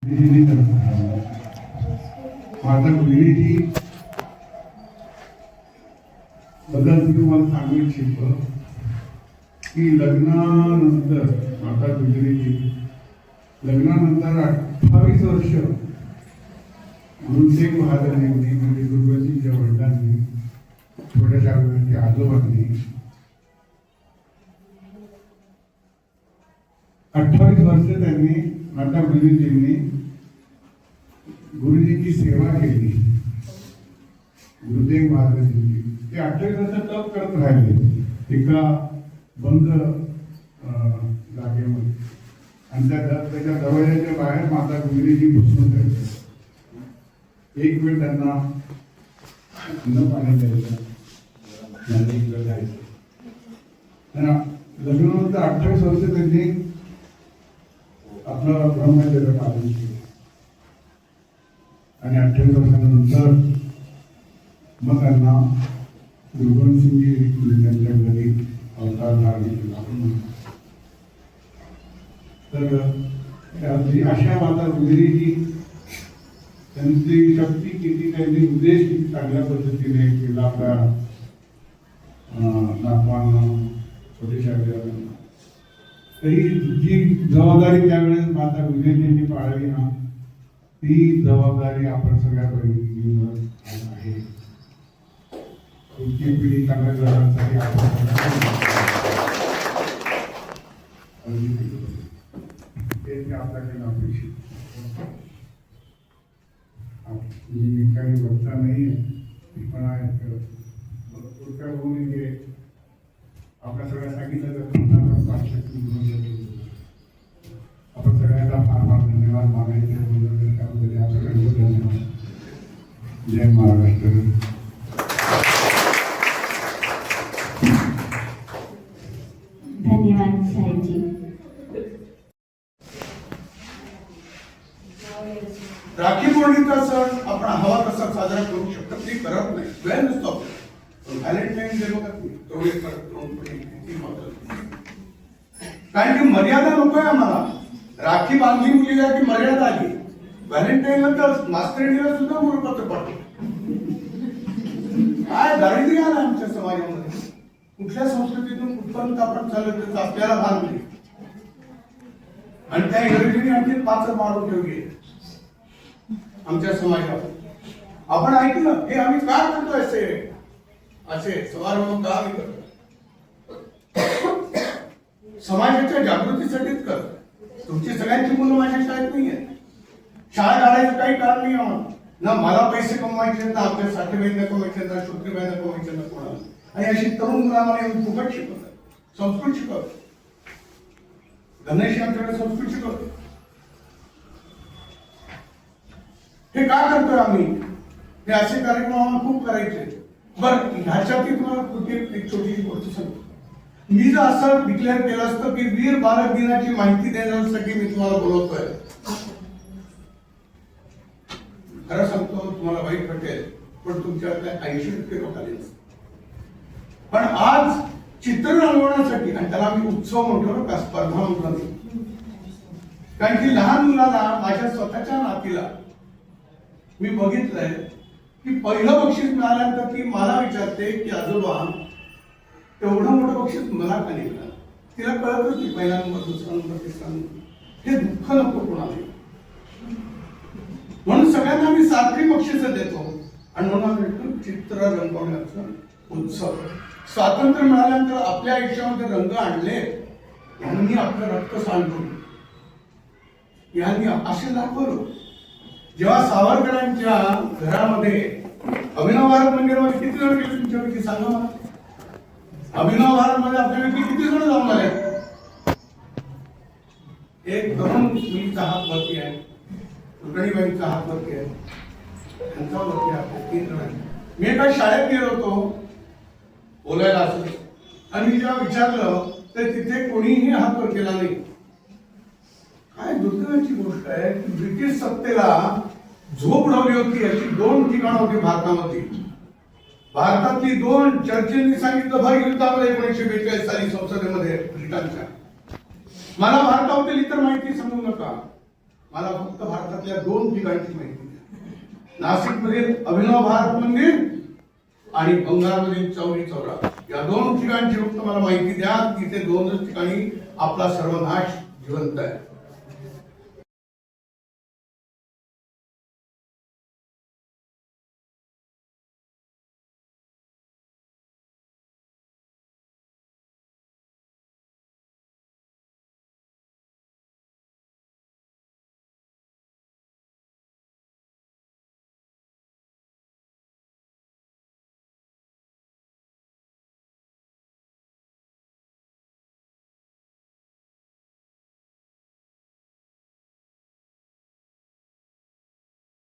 माझा गुरुजी बद्दल मी तुम्हाला सांगू इच्छितो की लग्नानंतर माता गुजरीजी लग्नानंतर 28 वर्ष गुरुतेग बहादुरांनी म्हणजे गुरुजींच्या वडिलांनी छोट्याशा मुलांच्या आजोबांनी 28 वर्ष त्यांनी माता गुरुजींनी गुरुजींची सेवा केली. गुरुतेग बहादुरजींची ते 28 वर्ष तप करत राहिले एका बंद जागेमध्ये आणि त्याच्या दरवाजाच्या बाहेर माता गुजरीजी बसून राहिले. एक वेळ त्यांना अन्न पाणी द्यायचं, लग्नानंतर 28 वर्ष त्यांनी आपलं ब्रह्मचर्य पालन केलं आणि 28 वर्षानंतर मग त्यांना गुरुगोविंदसिंगजी त्यांच्या घरी अवतार धारण केला. तर अशा माता गुजरीजी त्यांची शक्ती किती, त्यांनी उद्देश किती चांगल्या पद्धतीने केला आपल्या नातवांना छोट्याशा मुलांना. तरी जी जबाबदारी त्यावेळेस माता गुजरीजींनी पाळली ना ती जबाबदारी आपण सगळ्या बहिणींवर आहे. पुढची पिढी चांगल्या घरांसाठी आपल्याकडे अपेक्षित. मी काही बघता नाही पण पुढच्या भूमी आपल्या सगळ्या सांगितलं आपण सगळ्यांना फार फार धन्यवाद मागायचे. धन्यवाद. जय महाराष्ट्र. धन्यवाद साहेबजी. राखी पौर्णिमेचा सण आपण हवा तसा साजरा करू शकतो, ती करत नाही, वेळ नसतो. व्हॅलेंटाईन डे बघा तेवढे कारण की मर्यादा नकोय आम्हाला. राखी बांधली मुलीला की मर्यादा आली. व्हॅलेंटाईनला तर मास्तरीला सुद्धा मूळपत्र पाठवलं. काय दारिद्र्य आलं आमच्या समाजामध्ये. कुठल्या संस्कृतीतून कुठपर्यंत आपण चालत त्याचं आपल्याला भान नाही. आणि त्या इंग्रजीने आणखी पाच मारून ठेवली आमच्या समाजात. आपण ऐकलं हे आम्ही का करतो असे समारंभ का आम्ही करतो? समाजाच्या जागृतीसाठीच करतो. तुमची सगळ्यांची मुलं माझ्या शाळेत नाही आहे. शाळा काढायचं काही कारण नाही आम्हाला. ना मला पैसे कमवायचे, ना आपल्या साथीबाईंना कमवायचे, ना शोत्रीबाईंना कमवायचे, ना कोणाला. आणि अशी तरुण मुलं आम्हाला फुकट शिकवतात, संस्कृत शिकवतात. गणेश आमच्याकडे संस्कृत शिकवतो. हे का करतोय आम्ही? हे असे कार्यक्रम आम्हाला खूप करायचे. बरं ह्याच्यातही तुम्हाला एक छोटीशी गोष्ट सांगतो. मी जर असं डिक्लेअर केलं असतं की वीर बालक दिनाची माहिती देण्यासाठी मी तुम्हाला बोलवतोय, खरं सांगतो तुम्हाला वाईट वाटेल पण तुमच्यातल्या 80% लोकांनी. पण आज चित्र रंगवण्यासाठी, आणि त्याला मी उत्सव म्हटलो का स्पर्धा म्हटलं नाही, कारण की लहान मुलाला माझ्या स्वतःच्या नातीला मी बघितलंय की पहिलं बक्षीस मिळाल्यानंतर ती मला विचारते की आजोबा एवढं मोठं बक्षीस मला का नाही मिळालं. तिला कळत होती पहिला नंबर, दुसरा नंबर, तिसरा नंबर. हे दुःख नको कोणाला. म्हणून सगळ्यांना आम्ही सारखी बक्षीस देतो आणि म्हणून चित्र रंगवण्याचा उत्सव. स्वातंत्र्य मिळाल्यानंतर आपल्या आयुष्यामध्ये रंग आणले, यांनी आपलं रक्त सांडून यांनी असे दाखवलं. जेव्हा सावरकरांच्या घरामध्ये अभिनव भारत मंदिरामध्ये किती जण गेले तुमच्यापैकी सांगा मला. अभिनव भारत मध्ये आपल्यापैकी किती जण जाऊन आले? एक तरुण मुलीचा हात वरती आहे, रुक्मिणीबाईंचा हात वरती आहे, त्यांचा वरती आहे, 3 जण. मी एका शाळेत गेलो होतो बोलायला असं, आणि मी जेव्हा विचारलं तर तिथे कोणीही हात वर केला नाही. काय दुर्दैवाची गोष्ट आहे की ब्रिटिश सत्तेला झोप उडवली होती. अशी 2 ठिकाणं होती भारतामध्ये. भारतातली 2 चर्चिलनी सांगितलं भर युद्धामध्ये 1942 साली संसदेमध्ये ब्रिटनच्या. मला भारताबद्दल इतर माहिती सांगू नका. मला फक्त भारतातल्या 2 ठिकाणची माहिती द्या. नाशिकमधील अभिनव भारत मंदिर आणि बंगालमधील चौरी चौरा या 2 ठिकाणची फक्त मला माहिती द्या. तिथे 2च ठिकाणी आपला सर्वनाश जिवंत आहे.